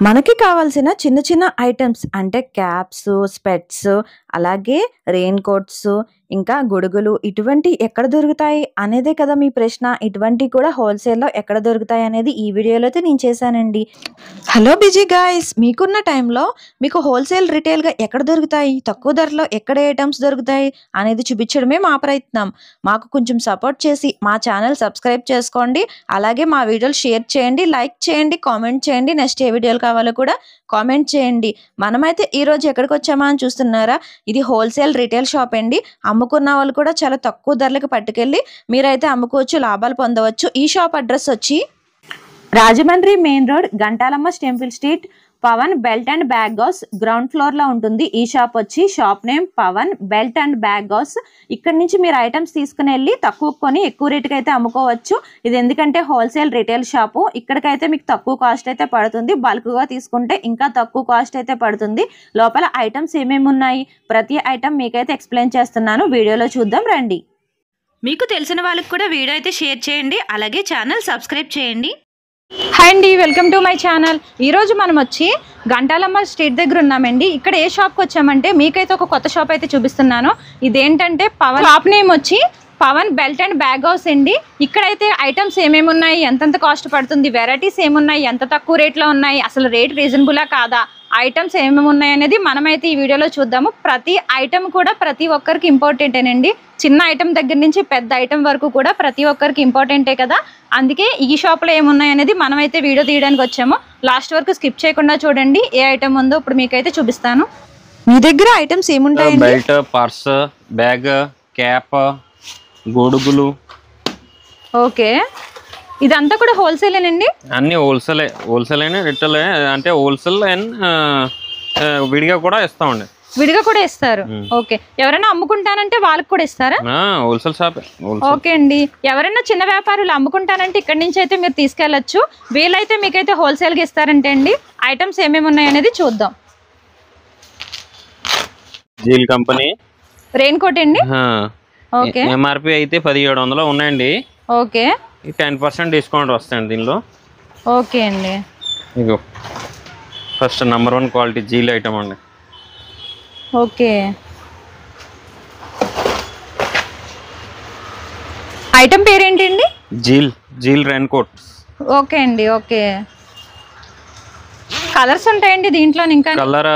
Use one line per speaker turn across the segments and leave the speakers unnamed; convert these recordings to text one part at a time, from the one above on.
మనకి కావాల్సిన చిన్న చిన్న ఐటమ్స్ అంటే క్యాప్స్, స్పెట్స్, అలాగే రెయిన్ కోట్స్, ఇంకా గొడుగులు ఇటువంటి ఎక్కడ దొరుకుతాయి అనేదే కదా మీ ప్రశ్న. ఇటువంటివి కూడా హోల్సేల్లో ఎక్కడ దొరుకుతాయి అనేది ఈ వీడియోలో అయితే నేను చేశానండి. హలో బిజీ గాయ్స్, మీకున్న టైంలో మీకు హోల్సేల్ రిటైల్గా ఎక్కడ దొరుకుతాయి, తక్కువ ధరలో ఎక్కడ ఐటమ్స్ దొరుకుతాయి అనేది చూపించడమే మా ప్రయత్నం. మాకు కొంచెం సపోర్ట్ చేసి మా ఛానల్ సబ్స్క్రైబ్ చేసుకోండి. అలాగే మా వీడియోలు షేర్ చేయండి, లైక్ చేయండి, కామెంట్ చేయండి. నెక్స్ట్ ఏ వీడియోలు కావాలో కూడా కామెంట్ చేయండి. మనమైతే ఈరోజు ఎక్కడికి వచ్చామా అని చూస్తున్నారా? ఇది హోల్సేల్ రిటైల్ షాప్ అండి. అమ్ముకున్న వాళ్ళు కూడా చాలా తక్కువ ధరలకు పట్టుకెళ్ళి మీరైతే అమ్ముకోవచ్చు, లాభాలు పొందవచ్చు. ఈ షాప్ అడ్రస్ వచ్చి Rajahmundry main road, Gantalamma temple street, Pavan belt and bag house ground floor లో ఉంటుంది. ఈ షాప్ వచ్చి shop name Pavan belt and bag house. ఇక్కడ నుంచి మీరు ఐటమ్స్ తీసుకుని వెళ్ళి తక్కువ కొని ఎక్కువ రేటుకి అయితే అమ్ముకోవచ్చు. ఇది ఎందుకంటే హోల్సేల్ రిటైల్ షాపు, ఇక్కడికైతే మీకు తక్కువ కాస్ట్ అయితే పడుతుంది. బల్క్ గా తీసుకుంటే ఇంకా తక్కువ కాస్ట్ అయితే పడుతుంది. లోపల ఐటమ్స్ ఏమేమి ఉన్నాయి, ప్రతి ఐటమ్ మీకైతే ఎక్స్ప్లెయిన్ చేస్తున్నాను, వీడియోలో చూద్దాం రండి. మీకు తెలిసిన వాళ్ళకి కూడా వీడియో అయితే షేర్ చేయండి, అలాగే ఛానల్ సబ్స్క్రైబ్ చేయండి. హాయ్ అండి, వెల్కమ్ టు మై ఛానల్. ఈరోజు మనం వచ్చి గంటాలమ్మ స్ట్రీట్ దగ్గర ఉన్నామండి. ఇక్కడ ఏ షాప్కి వచ్చామంటే మీకైతే ఒక కొత్త షాప్ అయితే చూపిస్తున్నాను. ఇదేంటంటే పవన్ షాప్ నేమ్ వచ్చి Pavan belt and bag house అండి. ఇక్కడైతే ఐటమ్స్ ఏమేమి ఉన్నాయి, ఎంతెంత కాస్ట్ పడుతుంది, వెరైటీస్ ఏమున్నాయి, ఎంత తక్కువ రేట్లో ఉన్నాయి, అసలు రేట్ రీజనబులా కాదా, ఐటమ్స్ ఏమేమి ఉన్నాయి అనేది మనమైతే ఈ వీడియోలో చూద్దాము. ప్రతి ఐటమ్ కూడా ప్రతి ఒక్కరికి ఇంపార్టెంటేనండి. చిన్న ఐటమ్ దగ్గర నుంచి పెద్ద ఐటమ్ వరకు కూడా ప్రతి ఒక్కరికి ఇంపార్టెంటే కదా. అందుకే ఈ షాప్లో ఏమున్నాయి అనేది మనమైతే వీడియో తీయడానికి వచ్చాము. లాస్ట్ వరకు స్కిప్ చేయకుండా చూడండి. ఏ ఐటమ్ ఉందో ఇప్పుడు మీకైతే చూపిస్తాను. మీ దగ్గర ఐటమ్స్ ఏముంటాయి?
బెల్ట్, పర్స్, బ్యాగ్, క్యాప్, గొడుగులు.
ఓకే, ఇదంతా కూడా హోల్సేలేనండి?
అన్ని హోల్సేల్ అయినా రిటైల్ అంటే హోల్సేల్ అండ్ విడిగా కూడా ఇస్తామండి.
విడిగా కూడా ఇస్తారు. ఓకే, ఎవరైనా అమ్ముకుంటానంటే వాళ్ళకి కూడా ఇస్తారా?
Wholesale shop.
ఓకే అండి, ఎవరైనా చిన్న వ్యాపారులు అమ్ముకుంటానంటే ఇక్కడ నుంచి అయితే మీరు తీసుకెళ్లొచ్చు. వీళ్ళైతే మీకైతే హోల్సేల్ గా ఇస్తారంటే అండి. ఐటమ్స్ ఏమేమి ఉన్నాయి అనేది చూద్దాం.
జీల్ కంపెనీ
రెయిన్ కోట్ అండి. ఓకే,
ఎంఆర్పి అయితే 1700 ఉన్నాయండి.
ఓకే,
10% డిస్కౌంట్ వస్తాయండి దీనిలో.
ఓకే అండి,
ఇగో first number 1 quality Zeel item అండి.
ఓకే, ఐటమ్ పేరేంటండి?
Zeel raincoat.
ఓకే అండి, ఓకే. కలర్స్ ఉంటాయండి దీంట్లో? ఇంకా
కలర్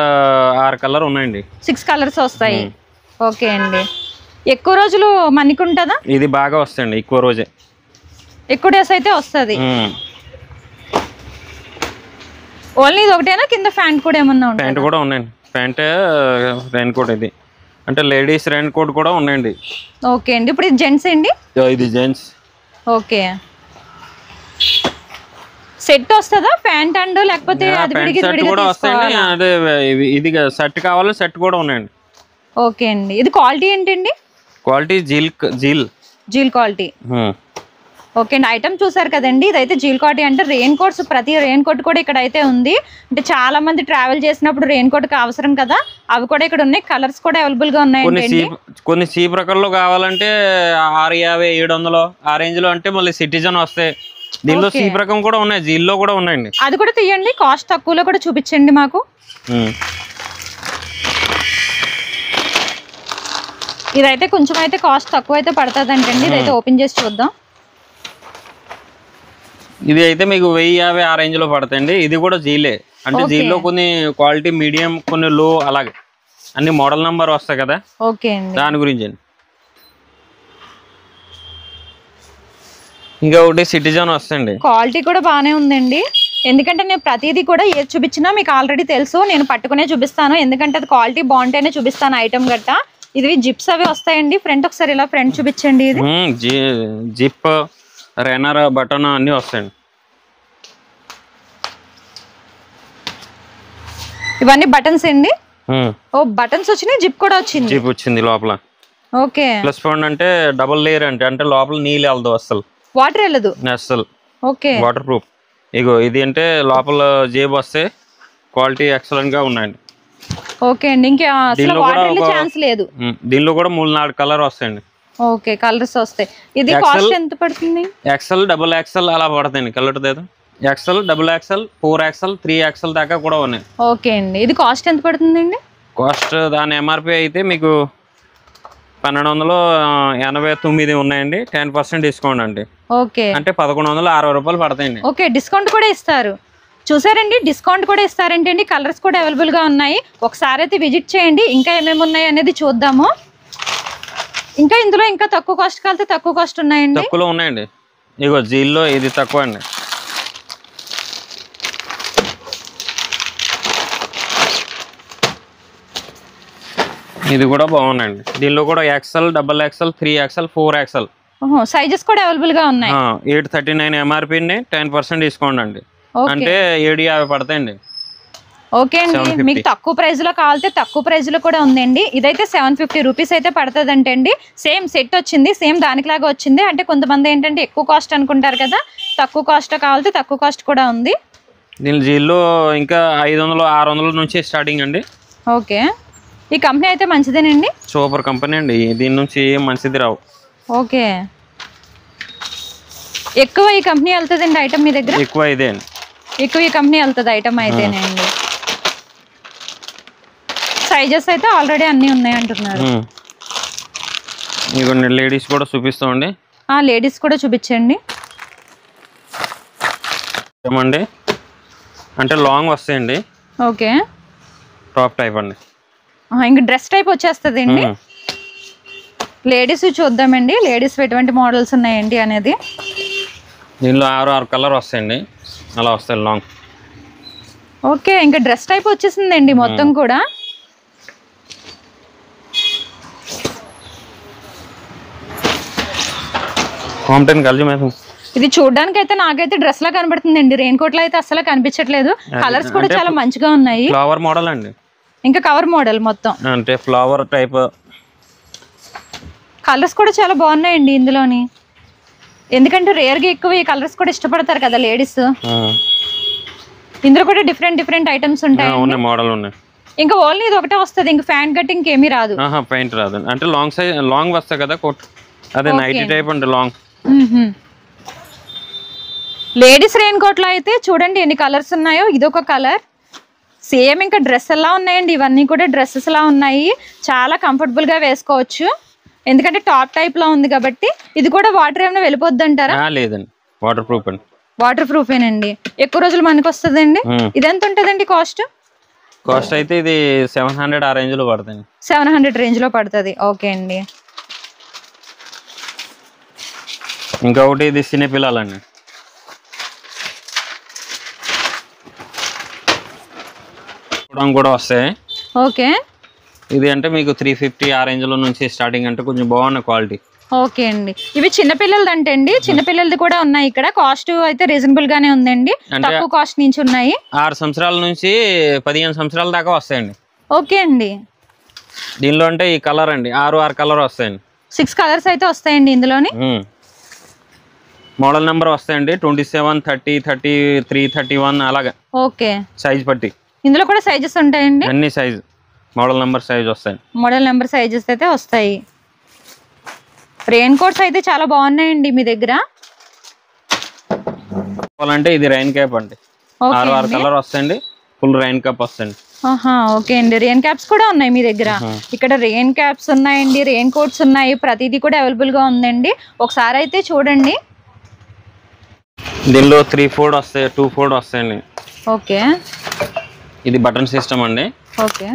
6 కలర్ ఉన్నాయండి.
6 కలర్స్ వస్తాయి. ఓకే అండి, ఎక్కువ రోజులు మన్నికుంటుందా?
ఇది బాగా వస్తాయండి, ఎక్కువ రోజే,
ఎక్కువ డేస్ అయితే వస్తుంది. ఓన్లీ ఇది ఒకటేనా, కింద ప్యాంట్ కూడా ఏమన్నా ఉంటాయి?
ప్యాంట్ కూడా ఉన్నాయండి. ప్యాంట్ రెయిన్ కోట్ ఇది అంటే లేడీస్ రెయిన్ కోట్ కూడా ఉన్నాయండి.
ఓకే అండి, ఇప్పుడు ఇది జెంట్స్ అండి?
ఇది జెంట్స్.
ఓకే, సెట్ వస్తుందా ప్యాంట్ అండ్ లేకపోతే
సెట్ కూడా వస్తాయండి. అదే ఇది సెట్ కావాలి, సెట్ కూడా ఉన్నాయండి.
ఓకే అండి, ఇది క్వాలిటీ ఏంటండి?
Quality zeal
quality. ఓకే అండి, ఐటమ్ చూసారు కదండి. ఇదైతే జీల్ క్వాలిటీ అంటే రెయిన్ కోట్స్, ప్రతి రెయిన్ కోట్ కూడా ఇక్కడ అయితే ఉంది. అంటే చాలా మంది ట్రావెల్ చేసినప్పుడు రెయిన్ కోట్ అవసరం కదా, అవి కూడా ఇక్కడ ఉన్నాయి. కలర్స్ కూడా అవైలబుల్ గా ఉన్నాయి.
కొన్ని సీప్ రకాల్లో కావాలంటే 650, 700 ఆ రేంజ్ లో అంటే మళ్ళీ సిటిజన్ వస్తాయి. దీనిలో సీప్ రకం కూడా ఉన్నాయి, జీల్లో కూడా ఉన్నాయండి.
అది కూడా తీయండి, కాస్ట్ తక్కువలో కూడా చూపించండి మాకు. ఇదైతే కొంచెం అయితే కాస్ట్ తక్కువ అయితే పడుతుంది అంటండి. ఇదైతే ఓపెన్ చేసి చూద్దాం.
ఇది అయితే మీకు 1050 ఆ రేంజ్ లో పడతాయండి. ఇది కూడా జీలే అంటే జీల్లో కొన్ని క్వాలిటీ మీడియం, కొన్ని లో, అలాగే అన్ని మోడల్ నంబర్ వస్తాయి కదా.
ఓకే అండి,
దాని గురించి అండి. ఇంకా ఒకటి సిటిజన్ వస్తాయండి.
క్వాలిటీ కూడా బాగానే ఉందండి. ఎందుకంటే నేను ప్రతిదీ కూడా ఏది చూపించినా మీకు ఆల్రెడీ తెలుసు, నేను పట్టుకునే చూపిస్తాను. ఎందుకంటే అది క్వాలిటీ బాగుంటేనే చూపిస్తాను ఐటమ్ గట్టా. ఇది జిప్స్ అవి వస్తాయండి. ఫ్రంట్ ఒకసారి ఇలా ఫ్రంట్ చూపించండి. ఇది
జిప్, రన్నర్, బటన్ అన్ని వస్తాయండి.
ఇవన్నీ బటన్స్ అండి. ఓ బటన్స్ వచ్చినాయి, జిప్ కూడా వచ్చింది.
జిప్ వచ్చింది లోపల.
ఓకే,
ప్లస్ పాయింట్ అంటే డబుల్ లేయర్ అంటే లోపల నీళ్ళు వెళ్దాం, అసలు
వాటర్ వెళ్ళదు
అసలు.
Okay,
water proof. ఇగో ఇది అంటే లోపల జేబు వస్తే క్వాలిటీ ఎక్సలెంట్ గా ఉన్నాయండి.
ఓకే అండి, ఇంకా ఛాన్స్ లేదు.
దీనిలో కూడా 3-4 కలర్ వస్తాయండి.
ఓకే, కలర్స్ వస్తాయి. ఇది కాస్ట్ ఎంత పడుతుంది?
ఎక్సెల్, డబుల్ ఎక్సెల్ అలా పడతాయండి. Colour XL, double XL, 4XL, 3XL దాకా కూడా ఉన్నాయి.
ఓకే అండి. ఇది కాస్ట్ ఎంత పడుతుందండి?
కాస్ట్ దాని ఎంఆర్పి అయితే మీకు 1289 ఉన్నాయండి. 10% డిస్కౌంట్ అండి.
ఓకే,
అంటే 1160 రూపాయలు పడతాయండి.
ఓకే, డిస్కౌంట్ కూడా ఇస్తారు. చూసారండి, డిస్కౌంట్ కూడా ఇస్తారంటండి. కలర్స్ కూడా అవైలబుల్గా ఉన్నాయి. ఒకసారి అయితే విజిట్ చేయండి. ఇంకా ఏమేమి ఉన్నాయి అనేది చూద్దాము. ఇంకా ఇందులో ఇంకా తక్కువ కాస్ట్ కలితే తక్కువ కాస్ట్ ఉన్నాయండి.
తక్కువలో ఉన్నాయండి. ఇగో జీల్లో ఇది తక్కువ అండి. ఇది కూడా బాగుందండి. దీనిలో కూడా XL, double XL, 3XL, 4XL
sizes కూడా అవైలబుల్ గా ఉన్నాయి.
839 ఎంఆర్పి, 10% డిస్కౌంట్ అండి. అంటే 750 పడతాయండి.
ఓకే అండి. మీకు తక్కువ ప్రైస్ లో కావాలంటే తక్కువ ప్రైస్ లో కూడా ఉందండి. ఇదైతే 750 రూపీస్ అయితే పడుతుంది అంటండి. సేమ్ సెట్ వచ్చింది, సేమ్ దానికిలాగా వచ్చింది. అంటే కొంతమంది ఏంటంటే ఎక్కువ కాస్ట్ అనుకుంటారు కదా, తక్కువ కాస్ట్ కావాలంటే తక్కువ కాస్ట్ కూడా ఉంది.
దీని జీల్లో ఇంకా 500, 600 నుంచి స్టార్టింగ్ అండి.
ఓకే, ఈ కంపెనీ అయితే మంచిదేనండి.
సూపర్ కంపెనీ అండి. దీని నుంచి ఏం మంచిది రావు.
ఓకే, ఎక్కువ ఈ కంపెనీ వెళ్తుందండి ఐటమ్ మీ దగ్గర?
ఎక్కువ ఇదే అండి.
ఎక్కువ ఈ కంపెనీ వెళ్తుంది ఐటమ్ అయితేనండి. సైజెస్ అయితే ఆల్రెడీ అన్నీ ఉన్నాయి అంటున్నారు.
ఇదిగోండి లేడీస్ కూడా చూపిస్తామండి.
లేడీస్ కూడా చూపించండి.
ఏమండి అంటే లాంగ్ వస్తాయండి.
ఓకే,
టాప్ టైప్ అండి.
ఇంకా డ్రెస్ టైప్ వచ్చేస్తుంది అండి. లేడీస్ చూద్దామండి. లేడీస్ ఎటువంటి మోడల్స్ ఉన్నాయండి అనేది.
దీనిలో 6 కలర్ వస్తాయండి. అలా వస్తాయి లాంగ్.
ఓకే, ఇంకా డ్రెస్ టైప్ వచ్చేసిందండి మొత్తం కూడా. ఇది చూడడానికి అయితే నాకైతే డ్రెస్ లా కనబడుతుందండి. రెయిన్ కోట్ లో అయితే అసలు కనిపించట్లేదు. కలర్స్ కూడా చాలా మంచిగా ఉన్నాయి.
ఫ్లవర్ మోడల్ అండి.
ఇంకా కవర్ మోడల్ మొత్తం
అంటే ఫ్లవర్ టైప్.
కలర్స్ కూడా చాలా బాగున్నాయండి ఇందులోని. ఎందుకంటే రేర్ గా ఎక్కువ ఈ కలర్స్ కూడా ఇష్టపడతారు కదా లేడీస్. ఇందులో కూడా డిఫరెంట్ ఐటమ్స్ ఉంటాయి.
మోడల్ ఉన్నాయి.
ఇంకా ఓన్లీ ఇది ఒకటే వస్తుంది. ఇంకా ఫ్యాంట్ కటింగ్ ఏమీ రాదు.
పెయింట్ రాదు. అంటే లాంగ్ సైజ్ లాంగ్ వస్తాయి కదా కోట్. అదే నైటీ టైప్ అండి లాంగ్.
లేడీస్ రెయిన్ కోట్ లో అయితే చూడండి ఎన్ని కలర్స్ ఉన్నాయో. ఇదొక కలర్. సేమ్ ఇంకా డ్రెస్ ఎలా ఉన్నాయండి. ఇవన్నీ కూడా డ్రెస్సెస్ లా ఉన్నాయి. చాలా కంఫర్టబుల్ గా వేసుకోవచ్చు. ఎందుకంటే టాప్ టైప్ లో ఉంది కాబట్టి. ఇది కూడా వాటర్ ఏమైనా వెళ్ళిపోద్ది అంటారా?
లేదండి, వాటర్ ప్రూఫ్ అండి.
వాటర్ ప్రూఫ్ ఏనండి. ఎక్కువ రోజులు మనకు వస్తుందండి. ఇది ఎంత ఉంటుందండి కాస్ట్?
కాస్ట్ అయితే ఇది 700 ఆ రేంజ్ లో పడుతుంది.
700 రేంజ్ లో పడుతుంది. ఓకే అండి.
ఇంకొకటి ఇది చిన్నపిల్లలండి. కూడా వస్తాయి.
ఓకే,
ఇది అంటే మీకు 350 ఆ రేంజ్ లో నుంచి స్టార్టింగ్. అంటే కొంచెం బాగున్న క్వాలిటీ.
ఓకే అండి. ఇవి చిన్నపిల్లలది అంటే అండి. చిన్నపిల్లలది కూడా ఉన్నాయి ఇక్కడ. కాస్ట్ అయితే రీజనబుల్ గానే ఉందండి. తక్కువ కాస్ట్ నుంచి ఉన్నాయి.
6 సంవత్సరాల నుంచి 15 సంవత్సరాల దాకా వస్తాయండి.
ఓకే అండి.
దీనిలో అంటే ఈ కలర్ అండి 6 కలర్ వస్తాయండి.
6 కలర్స్ అయితే వస్తాయండి ఇందులోని.
మోడల్ నెంబర్ వస్తాయండి 27, 30, 33, 31 అలాగా.
ఓకే,
సైజ్ పట్టి.
ఇందులో కూడా సైజెస్ ఉంటాయండి.
అన్ని సైజ్ మోడల్ నెంబర్ సైజ్ వస్తాయి.
మోడల్ నెంబర్ సైజెస్ అయితే వస్తాయి. రెయిన్ కోట్స్ అయితే చాలా బాగున్నాయండి మీ దగ్గర.
అంటే ఇది రైన్ క్యాప్ అండి. 6 కలర్ వస్తాయండి. ఫుల్ రైన్ క్యాప్ వస్తాయండి.
ఓకే అండి. రెయిన్ క్యాప్స్ కూడా ఉన్నాయి మీ దగ్గర. ఇక్కడ రెయిన్ క్యాప్స్ ఉన్నాయండి, రెయిన్ కోట్స్ ఉన్నాయి. ప్రతిదీ కూడా అవైలబుల్ గా ఉందండి. ఒకసారి అయితే చూడండి.
దీనిలో 3 ఫోల్డ్ వస్తాయి, 2 ఫోల్డ్ వస్తాయండి.
ఓకే,
ఇది బటన్ సిస్టమ్ అండి.
ఓకే,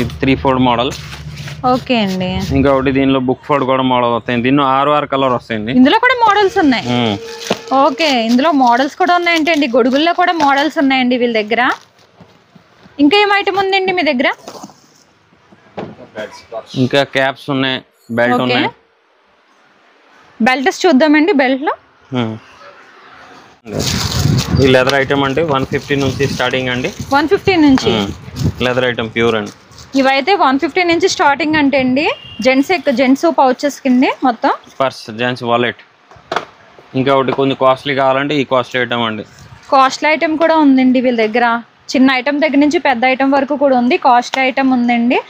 ఇది 3 ఫోల్డ్ మోడల్.
ఓకే అండి.
ఇంకొకటి దీనిలో బుక్ ఫోల్డ్ కూడా మోడల్ వస్తాయి. దీనిలో 6 కలర్ వస్తాయండి.
ఇందులో కూడా మోడల్స్ ఉన్నాయి. ఓకే, ఇందులో మోడల్స్ కూడా ఉన్నాయండి. గొడుగుల్లో కూడా మోడల్స్ ఉన్నాయండి వీళ్ళ దగ్గర. ఇంకా ఏం ఐటమ్ ఉందండి మీ దగ్గర?
ఇంకా క్యాప్స్ ఉన్నాయి, బెల్ట్ ఉన్నాయి.
బెల్ట్స్ చూద్దామండి. బెల్ట్ లో
ఈ లెదర్ ఐటమ్ అంటే 150 నుంచి స్టార్టింగ్ అండి. 150
నుంచి
లెదర్ ఐటమ్ ప్యూర్ అండి.
ఇవైతే 150 నుంచి స్టార్టింగ్ అంటే అండి. జెంట్స్ పౌచెస్ కింద మొత్తం
పర్స్, జెంట్స్ వాలెట్. ఇంకా ఒకటి కొంచెం కాస్ట్లీ కావాలంటే ఈ కాస్ట్లీ ఐటమ్ అండి.
కాస్ట్లీ ఐటమ్ కూడా ఉందండి వీళ్ళ దగ్గర. చిన్న ఐటమ్ దగ్గర నుంచి పెద్ద ఐటమ్ వరకు కూడా ఉంది. కాస్ట్లీ ఐటమ్ ఉందండి.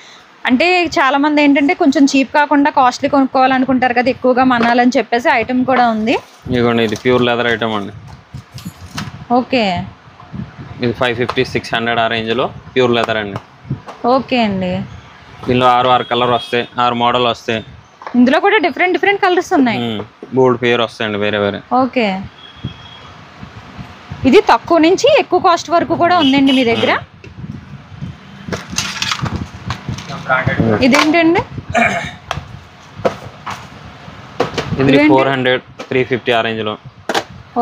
అంటే చాలా మంది ఏంటంటే కొంచెం చీప్ కాకుండా కాస్ట్లీ కొనుక్కోవాలనుకుంటారు కదా, ఎక్కువగా మనాలని చెప్పేసి ఐటమ్ కూడా ఉంది.
ఇదిగోండి ఇది ప్యూర్ లెదర్ ఐటమ్ అండి.
ఓకే,
ఇది 550 600 ఆ రేంజ్ లో ప్యూర్ లెదర్ అండి.
ఓకే అండి.
దీనిలో 6 కలర్ వస్తాయి, 6 మోడల్ వస్తాయి.
ఇందులో కూడా డిఫరెంట్ కలర్స్ ఉన్నాయి.
బోల్డ్ పేర్ వస్తాయండి వేరే వేరే.
ఓకే, ఇది తక్కువ నుంచి ఎక్కువ కాస్ట్ వరకు కూడా ఉందండి మీ దగ్గర. ఇదేంటండి?
ఇది 400 350 ఆ రేంజ్ లో.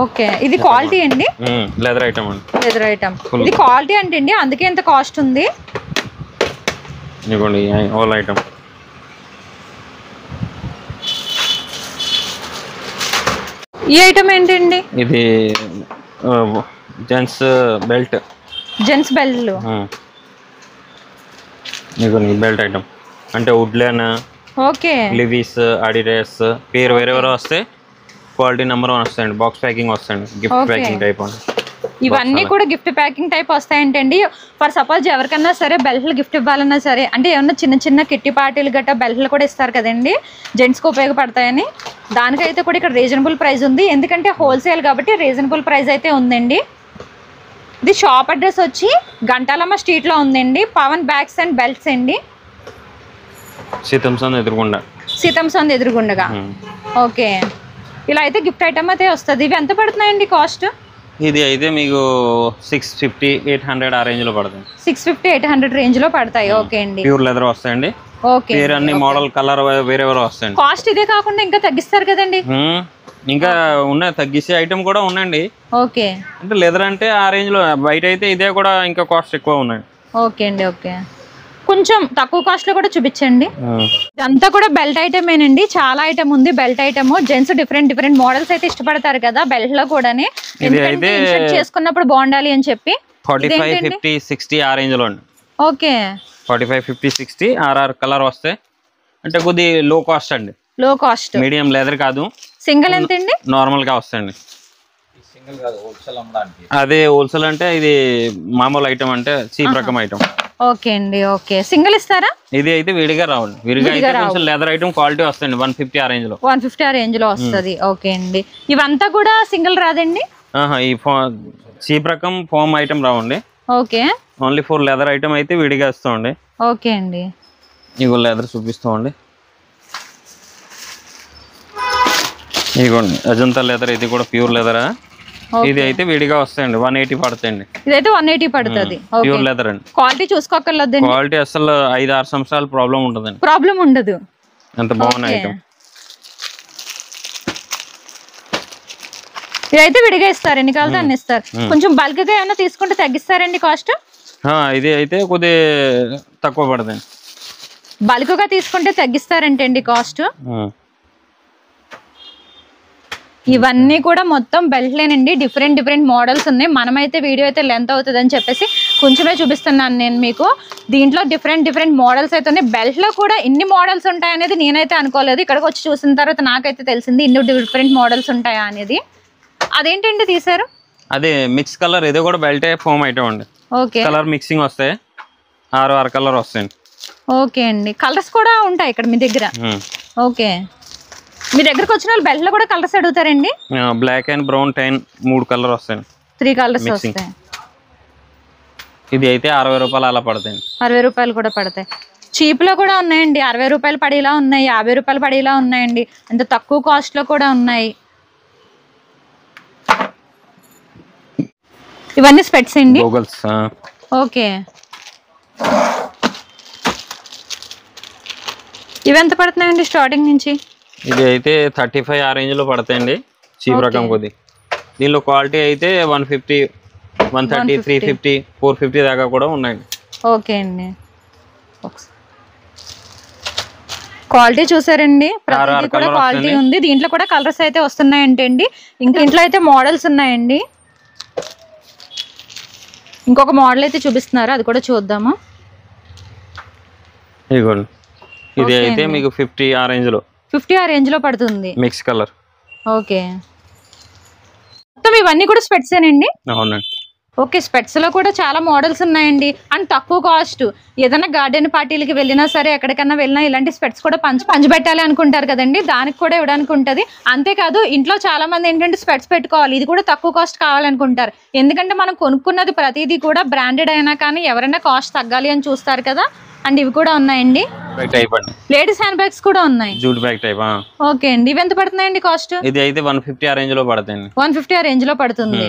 ఓకే, ఇది క్వాలిటీ అండి?
లెదర్ ఐటమ్ అండి.
Leather item. ఇది క్వాలిటీ అంటే అండి, అందుకే ఎంత కాస్ట్ ఉంది.
ఇదిగోండి హోల్ ఐటమ్.
ఈ ఐటమ్ ఏంటండి?
ఇది జెంట్స్ బెల్ట్.
Gents belt.
ఇదిగోండి బెల్ట్ ఐటమ్ అంటే వుడ్లెన్,
ఓకే,
లివీస్, అడిడాస్ పేరు వేరే వేరే వస్తాయి. క్వాలిటీ నెంబర్ 1 వస్తాయండి. బాక్స్ ప్యాకింగ్ వస్తాయండి. గిఫ్ట్ ప్యాకింగ్ టైప్ అండి.
ఇవన్నీ కూడా గిఫ్ట్ ప్యాకింగ్ టైప్ వస్తాయంటండి. ఫర్ సపోజ్ ఎవరికన్నా సరే బెల్ట్లు గిఫ్ట్ ఇవ్వాలన్నా సరే, అంటే ఏమన్నా చిన్న కిట్టి పార్టీలు గట్టా బెల్ట్లు కూడా ఇస్తారు కదండి, జెంట్స్కి ఉపయోగపడతాయని. దానికైతే కూడా ఇక్కడ రీజనబుల్ ప్రైస్ ఉంది, ఎందుకంటే హోల్సేల్ కాబట్టి రీజనబుల్ ప్రైస్ అయితే ఉందండి. ఇది షాప్ అడ్రస్ వచ్చి గంటాలమ్మ స్ట్రీట్లో ఉందండి. పవన్ బ్యాగ్స్ అండ్ బెల్ట్స్ అండి,
సీతంసన్
ఎదురుగుండగా. ఓకే, ఇలా అయితే గిఫ్ట్ ఐటమ్ అయితే వస్తుంది. ఇవి ఎంత పడుతున్నాయండి కాస్ట్?
ఇది అయితే మీకు 650 800 ఆ రేంజ్ లో పడుతుంది.
650 800 రేంజ్ లో పడతాయి. ఓకే అండి,
ప్యూర్ లెదర్ వస్తాయండి.
ఓకే,
అన్ని మోడల్ కలర్ వేరే వేరే వస్తాయండి.
కాస్ట్ ఇదే కాకుండా ఇంకా తగ్గిస్తారు కదండి?
ఇంకా ఉన్నాయి, తగ్గించే ఐటమ్ కూడా ఉన్నాయండి.
ఓకే,
అంటే లెదర్ అంటే ఆ రేంజ్ లో, బయట అయితే ఇదే కూడా ఇంకా కాస్ట్ ఎక్కువ ఉన్నాయి.
ఓకే అండి. ఓకే, కొంచెం తక్కువ కాస్ట్ లో కూడా చూపించండి. ఇదంతా కూడా బెల్ట్ ఐటమేనండి. చాలా ఐటమ్ ఉంది belt item. Gents different models అయితే ఇష్టపడతారు కదా బెల్ట్ లో కూడా, చేసుకున్నప్పుడు బాగుండాలి అని చెప్పి.
45 50 60 ఆ రేంజ్ లో అండి.
ఓకే,
45 50 60 RR కలర్ వస్తాయి. అంటే కొద్ది లో కాస్ట్ అండి.
లో కాస్ట్,
మీడియం లెదర్ కాదు.
సింగిల్ ఎంత అండి?
నార్మల్ గా వస్తాయండి. అదే హోల్సేల్ అంటే ఇది మామూలు ఐటమ్, అంటే చీప్ రకం ఐటమ్.
ఓకే అండి. ఓకే, సింగిల్ ఇస్తారా?
ఇది అయితే విడిగా రావండి. విడిగా అయితే కొంచెం లెదర్ ఐటమ్ క్వాలిటీ వస్తుంది. 150 ఆ రేంజ్ లో. 150
ఆ రేంజ్ లో వస్తుంది. ఓకే అండి. ఇవంతా కూడా సింగిల్ రాదండి?
ఈ చీప్ రకం ఫోమ్ ఐటమ్ రావండి.
Okay,
only for leather item అయితే విడిగా ఇస్తామండి.
ఓకే అండి.
ఇగో లెదర్ చూపిస్తామండి. ఇదిగోండి అజంతా లెదర్, ఇది కూడా ప్యూర్ లెదరా. ఇది అయితే విడిగా వస్తాయండి. 180 పడుతాయండి.
ఇదైతే 180 పడుతుంది.
ప్యూర్ లెదర్ అండి.
క్వాలిటీ చూసుకోకర్లేదు.
క్వాలిటీ అసలు 5-6 సంవత్సరాలు ప్రాబ్లం ఉండదండి.
ప్రాబ్లం ఉండదు.
అంత బాగున్న ఐటమ్.
ఇదైతే విడిగా ఇస్తారు, ఎన్ని కావాలో అన్ని ఇస్తారు. కొంచెం బల్క్ గా ఏమైనా తీసుకుంటే తగ్గిస్తారండి కాస్ట్?
ఇది అయితే కొద్ది తక్కువ పడుతుంది.
బల్క్ గా తీసుకుంటే తగ్గిస్తారంటండి కాస్ట్. ఇవన్నీ కూడా మొత్తం బెల్ట్లేనండి. డిఫరెంట్ మోడల్స్ ఉన్నాయి. మనమైతే వీడియో అయితే లెంత్ అవుతుంది అని చెప్పేసి కొంచెమే చూపిస్తున్నాను నేను మీకు. దీంట్లో డిఫరెంట్ మోడల్స్ అయితే ఉన్నాయి. బెల్ట్ లో కూడా ఇన్ని మోడల్స్ ఉంటాయనేది నేనైతే అనుకోలేదు. ఇక్కడికి వచ్చి చూసిన తర్వాత నాకైతే తెలిసింది ఇన్ని డిఫరెంట్ మోడల్స్ ఉంటాయా అనేది. అదేంటండి తీసారు?
అదే మిక్స్ కలర్, ఇది కూడా బెల్ట్ ఫోమ్ ఐటమ్ అండి.
ఓకే,
కలర్ మిక్సింగ్ వస్తాయి. 6 కలర్ వస్తాయండి.
ఓకే అండి. కలర్స్ కూడా ఉంటాయి ఇక్కడ మీ దగ్గర? ఓకే, మీ దగ్గరకు వచ్చిన వాళ్ళు బెల్ట్ లో కూడా కలర్స్ అడుగుతారండి?
Black and brown tan 3 colour వస్తాయండి.
3 కలర్స్ వస్తాయి.
ఇది అయితే 60 రూపాయలు అలా పడతాయండి.
60 రూపాయలు కూడా పడతాయి. చీప్ లో కూడా ఉన్నాయండి. 60 రూపాయలు పడేలా ఉన్నాయి, 50 రూపాయలు పడేలా ఉన్నాయండి. అంత తక్కువ కాస్ట్ లో కూడా ఉన్నాయి. ఇవన్నీ స్పెట్స్ అండి. ఓకే, ఇవి ఎంత పడుతున్నాయండి స్టార్టింగ్ నుంచి?
ఇది అయితే 35 ఆ రేంజ్ లో పడతాయండి. చీప్ రకం కొద్ది. దీనిలో క్వాలిటీ అయితే 150 130 350 450 దాకా కూడా ఉన్నాయండి.
ఓకే అండి. క్వాలిటీ చూసారండి, ప్రతిదీ కూడా క్వాలిటీ ఉంది. దీంట్లో కూడా కలర్స్ అయితే వస్తున్నాయంటండి. ఇంకా ఇంట్లో అయితే మోడల్స్ ఉన్నాయండి. ఇంకొక మోడల్ అయితే చూపిస్తున్నారు, అది కూడా చూద్దాము.
ఇదిగోండి, ఇది అయితే మీకు 50 ఆ రేంజ్ లో,
50 ఆ రేంజ్ లో పడుతుంది.
Mix colour.
ఓకే, మొత్తం ఇవన్నీ కూడా స్పెట్స్ ఏనండి?
అవునండి.
ఓకే, స్పెట్స్ లో కూడా చాలా మోడల్స్ ఉన్నాయండి. అండ్ తక్కువ కాస్ట్. ఏదైనా గార్డెన్ పార్టీలకి వెళ్ళినా సరే, ఎక్కడికన్నా వెళ్ళినా ఇలాంటి స్పెట్స్ కూడా పంచిపెట్టాలి అనుకుంటారు కదండి, దానికి కూడా ఇవ్వడానికి ఉంటుంది. అంతేకాదు ఇంట్లో చాలా మంది ఏంటంటే స్పెట్స్ పెట్టుకోవాలి, ఇది కూడా తక్కువ కాస్ట్ కావాలనుకుంటారు. ఎందుకంటే మనం కొనుక్కున్నది ప్రతిదీ కూడా బ్రాండెడ్ అయినా కానీ ఎవరైనా కాస్ట్ తగ్గాలి అని చూస్తారు కదా. అండ్ ఇవి కూడా ఉన్నాయండి, లేడీస్ హ్యాండ్ బ్యాగ్స్ కూడా ఉన్నాయి,
జూట్ బ్యాగ్ టైప్.
ఓకే అండి. ఇవి ఎంత పడుతున్నాయండి కాస్ట్?
ఇది అయితే 150 ఆ రేంజ్ లో పడుతుంది.
150 ఆ రేంజ్ లో పడుతుంది.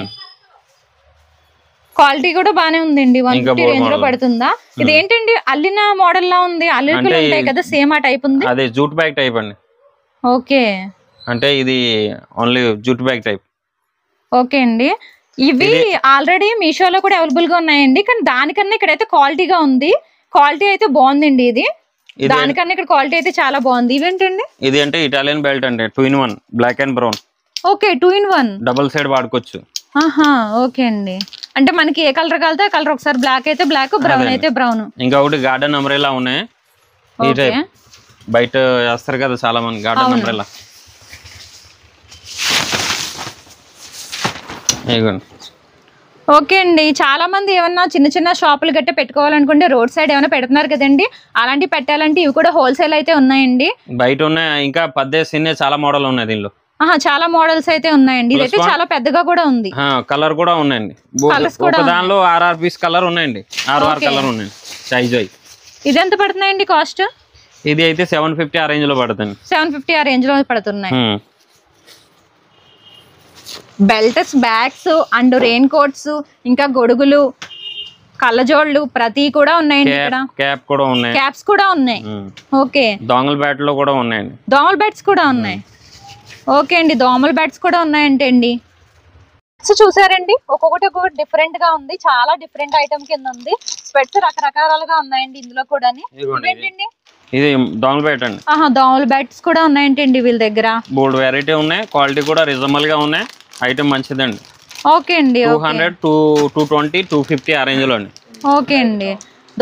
క్వాలిటీ కూడా బానే ఉందండి. 150 రేంజ్ లో పడుతుందా? ఇది ఏంటండి అల్లిన మోడల్ లా ఉంది, అల్లికలు ఉంటాయి కదా సేమ్ ఆ టైప్ ఉంది.
అదే జూట్ బ్యాగ్ టైప్ అండి.
ఓకే,
అంటే ఇది only jute bag type.
Okay అండి. ఇవి ఆల్రెడీ మీషోలో కూడా అవైలబుల్ గా ఉన్నాయండి, కానీ దానికన్నా ఇక్కడైతే క్వాలిటీగా ఉంది. క్వాలిటీ అయితే బాగుందండి. ఇది దానికన్నా ఇక్కడ క్వాలిటీ అయితే చాలా బాగుంది. ఇవేంటండి?
ఇది అంటే ఇటాలియన్ బెల్ట్ అండి, 2-in-1 black and brown.
Okay, 2-in-1
double side వాడుకోవచ్చు.
ఆహా, ఓకే అండి. అంటే మనకి ఏ కలర్ కావాలితే ఆ కలర్, ఒకసారి బ్లాక్ అయితే బ్లాక్, బ్రౌన్ అయితే బ్రౌన్.
ఇంకా ఒకటి గార్డెన్ అంబ్రెల్లా ఉన్నాయి. ఈ టైప్ బయట వేస్తారు కదా చాలా మంది, గార్డెన్ అంబ్రెల్లా.
ఓకే అండి. చాలా మంది ఏమన్నా చిన్న చిన్న షాపులు గట్టే పెట్టుకోవాలనుకుంటే రోడ్ సైడ్ ఏమైనా పెడుతున్నారు కదండి, అలాంటివి పెట్టాలంటే ఇవి కూడా హోల్సేల్ అయితే ఉన్నాయండి.
బయట ఉన్నాయి, ఇంకా పద్దేసి చాలా మోడల్ ఉన్నాయి దీనిలో.
చాలా మోడల్స్ అయితే ఉన్నాయండి. ఇదైతే చాలా పెద్దగా కూడా ఉంది.
కలర్ కూడా ఉన్నాయండి, దానిలో 6 పీస్ కలర్ ఉన్నాయండి, 6 కలర్ ఉన్నాయండి సైజ్.
ఇది ఎంత పడుతున్నాయండి కాస్ట్?
ఇది అయితే 750 ఆ రేంజ్ లో పడుతుంది.
750 ఆ రేంజ్ లో పడుతున్నాయి. Belts, bags and rain coats, ఇంకా గొడుగులు, కళ్ళజోళ్ళు ప్రతి కూడా ఉన్నాయండి. ఇక్కడ
క్యాప్ కూడా ఉన్నాయి,
క్యాప్స్ కూడా ఉన్నాయి. ఓకే,
దోమల బ్యాట్ లో కూడా ఉన్నాయండి,
దోమల బ్యాట్స్ కూడా ఉన్నాయి. ఓకే అండి, దోమల బ్యాట్స్ కూడా ఉన్నాయంటే అండి. సో చూసారండి, ఒక్కొక్కటి డిఫరెంట్ గా ఉంది, చాలా డిఫరెంట్ ఐటమ్ కింద ఉంది. స్పెట్స్ రకరకాలుగా ఉన్నాయండి ఇందులో కూడా. ఏంటండి
ఇది? దోమల బ్యాట్ అండి.
దోమల బ్యాట్స్ కూడా ఉన్నాయంటండి వీళ్ళ దగ్గర.
బోల్డ్ వెరైటీ ఉన్నాయి, క్వాలిటీ కూడా రీజనబుల్ గా ఉన్నాయి, ఐటమ్ మంచిదండి.
ఓకే అండి,
200, 220, 250 ఆ రేంజ్ లో అండి.
ఓకే అండి.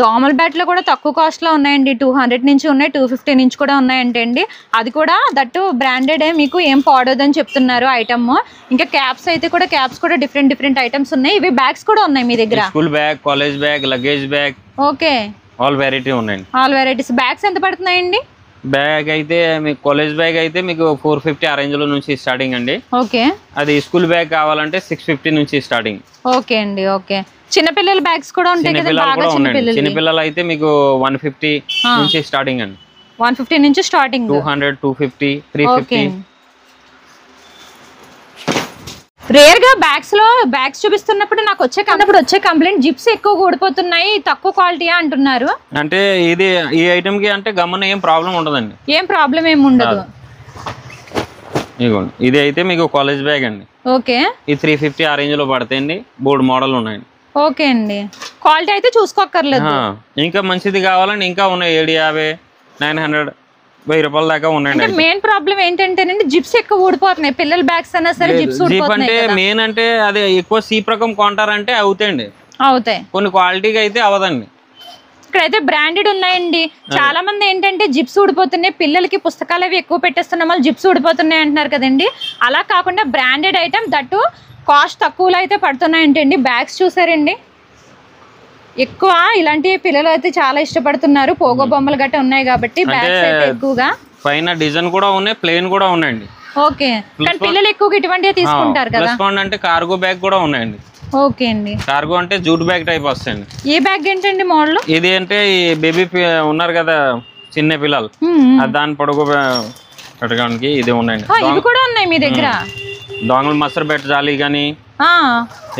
దోమల బ్యాట్లు కూడా తక్కువ కాస్ట్ లో ఉన్నాయండి, 200 నుంచి ఉన్నాయి, 250 నుంచి కూడా ఉన్నాయంటే అండి. అది కూడా దట్టు బ్రాండెడ్, మీకు ఏం పాడదని చెప్తున్నారు ఐటమ్. ఇంకా క్యాప్స్ అయితే కూడా, క్యాప్స్ కూడా డిఫరెంట్ ఐటమ్స్ ఉన్నాయి. ఇవి బ్యాగ్స్ కూడా ఉన్నాయి మీ దగ్గర,
school bag, college bag, luggage bag.
Okay,
all variety ఉన్నాయండి.
All varieties. బ్యాగ్స్ ఎంత పడుతున్నాయండి?
బ్యాగ్ అయితే మీకు కాలేజ్ బ్యాగ్ అయితే మీకు 450 ఆ రేంజ్ లో నుంచి స్టార్టింగ్ అండి.
ఓకే,
అది స్కూల్ బ్యాగ్ కావాలంటే 650 నుంచి స్టార్టింగ్.
ఓకే అండి. ఓకే, చిన్నపిల్లల బ్యాగ్స్ కూడా ఉంటాయి కదా, బాగా
చిన్నపిల్లలు అయితే మీకు 150 నుంచి స్టార్టింగ్ అండి.
150 నుంచి స్టార్టింగ్,
200, 250, 350.
రేర్ గా బ్యాగ్స్ చూపిస్తున్నప్పుడు నాకు వచ్చే కంప్లైంట్ జిప్స్ ఎక్కువ ఊడిపోతున్నాయి, తక్కువ క్వాలిటీ అంటున్నారు.
అంటే ఇది ఈ ఐటమ్ కి అంటే గమన ఏం ప్రాబ్లం ఉండదండి,
ఏం ప్రాబ్లం ఏమి ఉండదు.
ఇదిగోండి, ఇది అయితే మీకు కాలేజ్ బ్యాగ్ అండి.
ఓకే,
ఇది 350 ఆ రేంజ్ లో పడతాయండి, బోర్డు మోడల్ ఉన్నాయండి.
ఓకే అండి, క్వాలిటీ అయితే చూసుకోక్కర్లేదు.
ఇంకా మంచిది కావాలండి ఇంకా ఉన్నాయి, 750, 900, 1000 రూపాయల దాకా ఉన్నాయండి.
మెయిన్ ప్రాబ్లం ఏంటంటే జిప్స్ ఎక్కువ ఊడిపోతున్నాయి, పిల్లల బ్యాగ్స్ అన్నా సరే జిప్స్ ఊడిపోతున్నాయి.
అంటే మెయిన్ అంటే అదే ఎక్కువ సీప్ రకం కొంటారంటే అవుతాయండి,
అవుతాయి.
కొన్ని క్వాలిటీగా అయితే అవదండి.
ఇక్కడైతే బ్రాండెడ్ ఉన్నాయండి. చాలా మంది ఏంటంటే జిప్స్ ఊడిపోతున్నాయి, పిల్లలకి పుస్తకాలు అవి ఎక్కువ పెట్టేస్తున్నాం వాళ్ళు జిప్స్ ఊడిపోతున్నాయి అంటున్నారు కదండి. అలా కాకుండా బ్రాండెడ్ ఐటమ్ దట్టు కాస్ట్ తక్కువలో అయితే పడుతున్నాయంటండి. బ్యాగ్స్ చూసారండి, ఎక్కువ ఇలాంటి పిల్లలు అయితే చాలా ఇష్టపడుతున్నారు, పోగో బొమ్మలు గట్ట ఉన్నాయి కాబట్టి బ్యాగ్స్ అయితే ఎక్కువగా.
పైన డిజైన్ కూడా ఉన్నాయి, ప్లేన్ కూడా ఉన్నాయండి.
ఓకే, కానీ పిల్లలు ఎక్కువగా ఇటువంటివి తీసుకుంటారు కదా.
అంటే కార్గో బ్యాగ్ కూడా ఉన్నాయండి.
ఓకే అండి,
కార్గో అంటే జూట్ బ్యాగ్ టైప్ వస్తాయండి.
ఏ బ్యాగ్ ఏంటండి మోడల్?
ఇది అంటే ఈ బేబీ ఉన్నారు కదా చిన్న పిల్లలు, దాని పొడుగు పెట్టడానికి ఇది ఉన్నాయండి.
ఇవి కూడా ఉన్నాయి మీ దగ్గర?
దొంగలు మసరు పెట్ట జాలి కానీ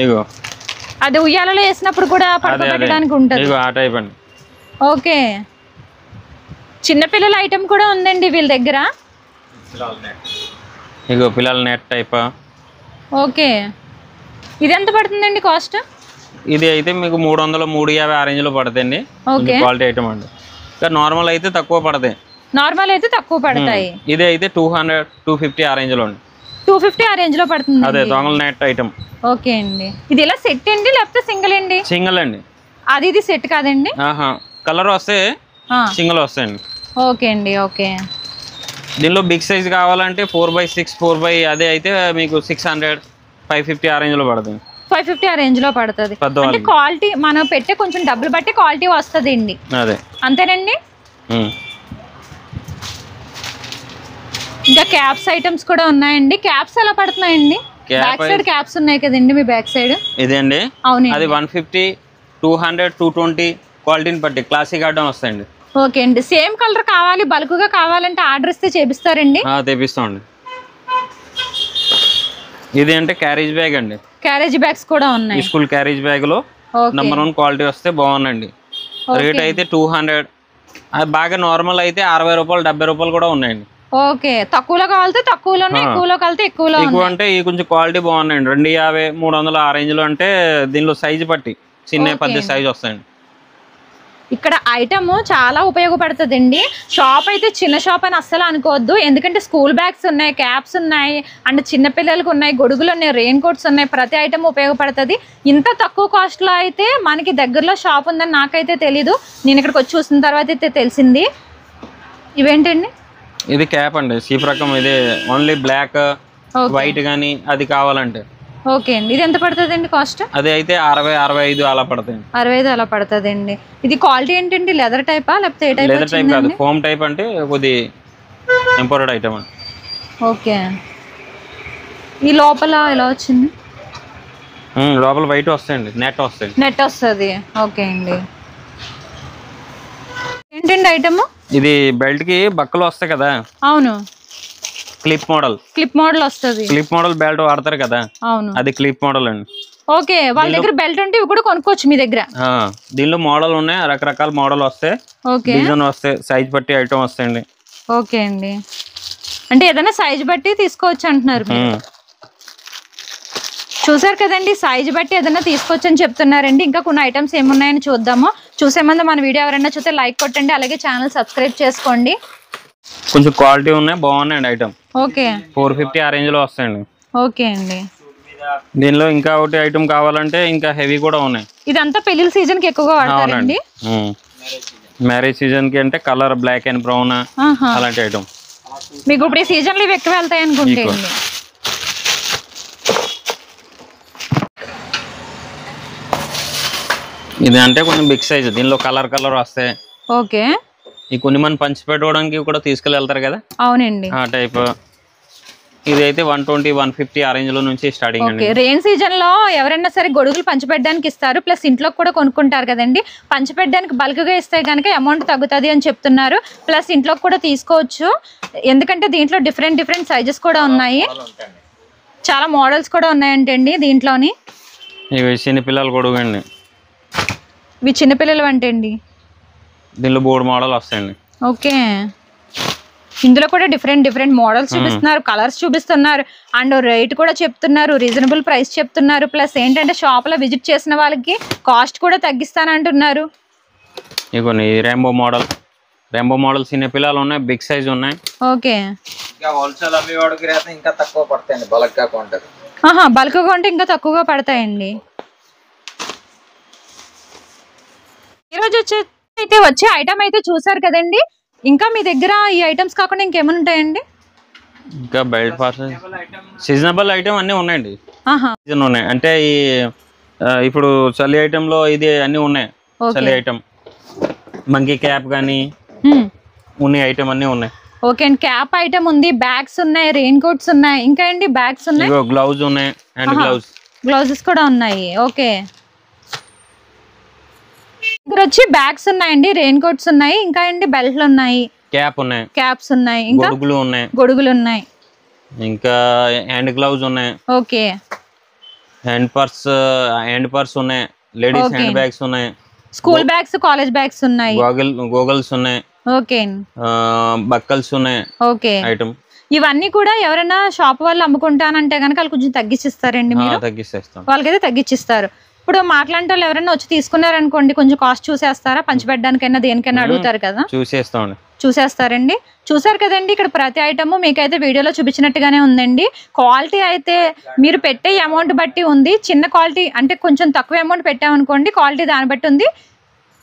ఇగో
అది ఉయ్యాలలో వేసినప్పుడు కూడా పడుకోబెట్టడానికి ఉంటుంది,
ఆ టైప్ అండి.
ఓకే, చిన్నపిల్లల ఐటమ్ కూడా ఉందండి వీళ్ళ దగ్గర.
ఇగో పిల్లల నెట్ టైప్.
ఓకే, ఇది ఎంత పడుతుందండి కాస్ట్?
ఇది అయితే మీకు 300, 350 ఆ రేంజ్ లో పడతాయండి. క్వాలిటీ ఐటమ్ అండి. ఇంకా నార్మల్ అయితే తక్కువ పడతాయి,
నార్మల్ అయితే తక్కువ పడతాయి.
ఇది అయితే 200, 250 ఆ రేంజ్ లో అండి.
250 ఆ రేంజ్ లో పడుతుంది.
అదే దొంగల నెట్ ఐటమ్.
ఓకే అండి, ఇది ఎలా సెట్ అండి లేకపోతే సింగిల్ అండి?
సింగిల్ అండి.
అది ఇది సెట్ కాదండి,
కలర్ వస్తే సింగిల్ వస్తాయండి.
ఓకే అండి, ఓకే.
దీనిలో బిగ్ సైజ్ కావాలంటే 4x6, 4x అదే అయితే మీకు 600, 550 ఆ రేంజ్ లో పడుతుంది.
550 ఆ రేంజ్ లో పడుతుంది. అంటే క్వాలిటీ మనం పెట్టే కొంచెం డబ్బులు బట్టి క్వాలిటీ వస్తుంది అండి. అంతేనండి. ఇంకా క్యాప్స్ ఐటమ్స్ కూడా ఉన్నాయండి. క్యాప్స్ ఎలా పడుతున్నాయండి? బ్యాక్ సైడ్ క్యాప్స్ ఉన్నాయి కదండి మీ బ్యాక్ సైడ్.
ఇదండి అది 150, 200, 220 క్వాలిటీని బట్టి క్లాసిక్ ఐటమ్ వస్తాయండి.
ఓకే అండి. సేమ్ కలర్ కావాలి బల్క్గా కావాలంటే ఆర్డర్ ఇస్తే చేపిస్తారండి?
తెప్పిస్తామండి. ఇది అంటే క్యారేజ్ బ్యాగ్ అండి.
క్యారేజ్ బ్యాగ్స్ కూడా ఉన్నాయి.
స్కూల్ క్యారేజ్ బ్యాగ్ లో నంబర్ 1 క్వాలిటీ వస్తే బాగుందండి. రేట్ అయితే 200. అది బాగా నార్మల్ అయితే 60 రూపాయలు 70 రూపాయలు కూడా ఉన్నాయండి.
ఓకే. తక్కువలో కావాలంటే తక్కువలోనే, ఎక్కువలో కావాలంటే ఎక్కువలో.
ఎక్కువ అంటే ఈ కొంచెం క్వాలిటీ బాగున్నాయండి. 250, 300 ఆ రేంజ్ లో. అంటే దీనిలో సైజు బట్టి చిన్న పెద్ద సైజు వస్తాయండి.
ఇక్కడ ఐటమ్ చాలా ఉపయోగపడుతుందండి. షాప్ అయితే చిన్న షాప్ అని అస్సలు అనుకోవద్దు. ఎందుకంటే స్కూల్ బ్యాగ్స్ ఉన్నాయి, క్యాప్స్ ఉన్నాయి, అండ్ చిన్నపిల్లలకు ఉన్నాయి, గొడుగులు ఉన్నాయి, రెయిన్ కోట్స్ ఉన్నాయి. ప్రతి ఐటమ్ ఉపయోగపడుతుంది. ఇంత తక్కువ కాస్ట్లో అయితే మనకి దగ్గరలో షాప్ ఉందని నాకైతే తెలీదు. నేను ఇక్కడికి వచ్చి చూసిన తర్వాత అయితే తెలిసింది. ఇవేంటండి?
ఇది క్యాప్ అండి, చీప్ రకం. ఇది ఓన్లీ బ్లాక్ వైట్ కానీ అది కావాలంటే.
ఓకే అండి. ఇది ఎంత పడుతుందండి కాస్ట్?
అది అయితే 60, 65 అలా పడుతుంది.
65 అలా పడుతుందండి. ఇది క్వాలిటీ ఏంటండి? లెదర్ టైపా లేకపోతే ఏ టైప్?
లెదర్ టైప్ కాదు, ఫోమ్ టైప్. అంటే కొద్ది ఇంపోర్టెడ్ ఐటమ్ అండి.
ఓకే. ఈ లోపల ఎలా వచ్చింది?
లోపల వైట్ వస్తాయండి, నెట్ వస్తాయి.
నెట్ వస్తుంది. ఓకే అండి. ఏంటండి ఐటమ్?
ఇది బెల్ట్ కి బక్కలు వస్తాయి కదా.
అవును.
క్లిప్ మోడల్
వస్తుంది.
క్లిప్ మోడల్ బెల్ట్ వాడతారు కదా.
అవును.
అది క్లిప్ మోడల్ అండి.
ఓకే. వాళ్ళ దగ్గర బెల్ట్ ఉంటే ఇవి కూడా కొనుక్కోవచ్చు మీ దగ్గర.
దీనిలో మోడల్ ఉన్నాయి, రకరకాల మోడల్ వస్తాయి, డిజైన్ వస్తాయి, సైజ్ బట్టి ఐటమ్ వస్తాయండి.
ఓకే అండి. అంటే ఏదైనా సైజ్ బట్టి తీసుకోవచ్చు అంటున్నారు. చూసారు కదండి, సైజ్ బట్టి ఏదైనా తీసుకోవచ్చు అని చెప్తున్నారండి. ఇంకా కొన్ని ఐటమ్స్ ఏమున్నాయని చూద్దాము. చూసే ముందు మన వీడియో ఎవరైనా చూస్తే లైక్ కొట్టండి, అలాగే ఛానల్ సబ్స్క్రైబ్ చేసుకోండి.
కొంచెం క్వాలిటీ ఉన్నాయి, బాగున్నాయండి ఐటమ్.
ఓకే.
450 ఆ రేంజ్ లో వస్తాయండి.
ఓకే అండి.
దీనిలో ఇంకా ఒకటి ఐటమ్ కావాలంటే ఇంకా హెవీ కూడా ఉన్నాయి.
ఇదంతా పెళ్లి సీజన్ కి ఎక్కువగా వాడతారండి.
మ్యారేజ్ సీజన్ కి అంటే కలర్ బ్లాక్ అండ్ బ్రౌన్ అలాంటి ఐటమ్.
మీకు ఇప్పుడు ఈ సీజన్ లో ఇవి ఎక్కువ వెళ్తాయి అనుకుంటే.
ఇది అంటే కొంచెం బిగ్ సైజ్, దీనిలో కలర్ వస్తాయి.
ఓకే.
ఈ కొన్ని మంది పంచి పెట్టుకోవడానికి కూడా తీసుకెళ్ళి వెళ్తారు కదా.
అవునండి.
ఆ టైప్. ఇది అయితే 120, 150 ఆ రేంజ్ లో నుంచి స్టార్టింగ్ అండి.
రెయిన్ సీజన్ లో ఎవరైనా సరే గొడుగులు పంచిపెట్టడానికి ఇస్తారు, ప్లస్ ఇంట్లో కూడా కొనుక్కుంటారు కదండి. పంచిపెట్టడానికి బల్క్ గా ఇస్తే కనుక అమౌంట్ తగ్గుతుంది అని చెప్తున్నారు. ప్లస్ ఇంట్లో కూడా తీసుకోవచ్చు, ఎందుకంటే దీంట్లో డిఫరెంట్ సైజెస్ కూడా ఉన్నాయి, చాలా మోడల్స్ కూడా ఉన్నాయంటండి దీంట్లోని.
ఇవి చిన్నపిల్లలు గొడుగు అండి.
ఇవి చిన్నపిల్లలు అంటే అండి.
దీనిలో 3 మోడల్ వస్తాయండి.
ఓకే. ఇందులో కూడా డిఫరెంట్ మోడల్స్ చూపిస్తున్నారు, కలర్స్ చూపిస్తున్నారు, అండ్ రేట్ కూడా చెప్తున్నారు, రీజనబుల్ ప్రైస్ చెప్తున్నారు. ప్లస్ ఏంటంటే షాప్ లో విజిట్ చేసిన వాళ్ళకి కాస్ట్ కూడా తగ్గిస్తానంటున్నారు.
ఇగోని రెయిన్బో మోడల్ చిన్న పిల్లలు ఉన్నాయి, బిగ్ సైజ్ ఉన్నాయి.
ఓకే.
ఇంకా హోల్సేల్ అవి వాడికి రేట్ ఇంకా తక్కువ పడతాయండి, బల్క్ గా కొంటారు.
బల్క్ గా కొంటే ఇంకా తక్కువగా పడతాయండి. ఈరోజు వచ్చే ఐటమ్ అయితే చూసారు కదండి. ఇంకా మీ దగ్గర ఈ ఐటమ్స్ కాకుండా ఇంకేమైనా ఉంటాయండి?
ఇంకా బెల్ట్ పార్సల్, సీజనబుల్ ఐటమ్ అన్నీ ఉన్నాయండి. ఉన్నాయి అంటే ఈ ఇప్పుడు చలి ఐటమ్ లో ఇది అన్ని ఉన్నాయి. చలి ఐటమ్, మంకీ క్యాప్ గానీ ఉన్ని ఐటమ్ అన్ని ఉన్నాయి.
ఓకే అండి. క్యాప్ ఐటమ్ ఉంది, బ్యాగ్స్ ఉన్నాయి, రెయిన్ కోట్స్ ఉన్నాయి, ఇంకా అండి బ్యాగ్స్ ఉన్నాయి,
గ్లౌజ్ ఉన్నాయి, హ్యాండ్
గ్లౌజెస్ కూడా ఉన్నాయి. ఓకే. ఇక్కడ వచ్చి బ్యాగ్స్ ఉన్నాయండి, రెయిన్ కోట్స్ ఉన్నాయి, ఇంకా అండి బెల్ట్లు ఉన్నాయి, క్యాప్స్ ఉన్నాయి, ఇంకా గొడుగులు ఉన్నాయి,
ఇంకా హ్యాండ్ గ్లౌజ్ ఉన్నాయి.
ఓకే.
హ్యాండ్ పర్స్ ఉన్నాయి, లేడీస్ హ్యాండ్ బ్యాగ్స్ ఉన్నాయి,
స్కూల్ బ్యాగ్స్, కాలేజ్ బ్యాగ్స్ ఉన్నాయి,
గోగల్స్ ఉన్నాయి. ఓకే. బక్కల్స్ ఉన్నాయి.
ఓకే.
ఐటమ్
ఇవన్నీ కూడా ఎవరైనా షాప్ వాళ్ళు అమ్ముకుంటానంటే కనుక వాళ్ళు కొంచెం తగ్గించిస్తారండి. మీరు వాళ్ళకైతే తగ్గించిస్తారు. ఇప్పుడు మాట్లాడే వాళ్ళు ఎవరైనా వచ్చి తీసుకున్నారనుకోండి, కొంచెం కాస్ట్ చూసేస్తారా? పంచిపెట్టడానికైనా దేనికైనా అడుగుతారు కదా, చూసేస్తారండి. చూసారు కదండి, ఇక్కడ ప్రతి ఐటమ్ మీకైతే వీడియోలో చూపించినట్టుగానే ఉందండి. క్వాలిటీ అయితే మీరు పెట్టే అమౌంట్ బట్టి ఉంది. చిన్న క్వాలిటీ అంటే కొంచెం తక్కువ అమౌంట్ పెట్టామనుకోండి, క్వాలిటీ దాన్ని బట్టి ఉంది.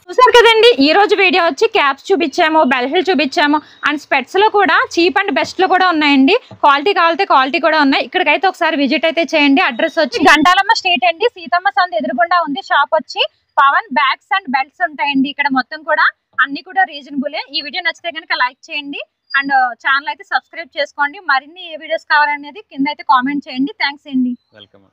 చూసారు కదండి, ఈ రోజు వీడియో వచ్చి క్యాప్స్ చూపించాము, బెల్ట్లు చూపించాము, అండ్ స్పెట్స్ లో కూడా చీప్ అండ్ బెస్ట్ లో కూడా ఉన్నాయండి. క్వాలిటీ కావాలంటే క్వాలిటీ కూడా ఉన్నాయి. ఇక్కడికైతే ఒకసారి విజిట్ అయితే చేయండి. అడ్రస్ వచ్చి గంటాలమ్మ స్ట్రీట్ అండి, సీతమ్మ సంత ఎదురుగుండా ఉంది. షాప్ వచ్చి పవన్ బ్యాగ్స్ అండ్ బెల్ట్స్ ఉంటాయండి. ఇక్కడ మొత్తం కూడా అన్ని కూడా రీజనబుల్. ఈ వీడియో నచ్చితే కనుక లైక్ చేయండి అండ్ ఛానల్ అయితే సబ్స్క్రైబ్ చేసుకోండి. మరిన్ని ఏ వీడియోస్ కావాలనేది కింద అయితే కామెంట్ చేయండి. థ్యాంక్స్ అండి.
వెల్కమ్.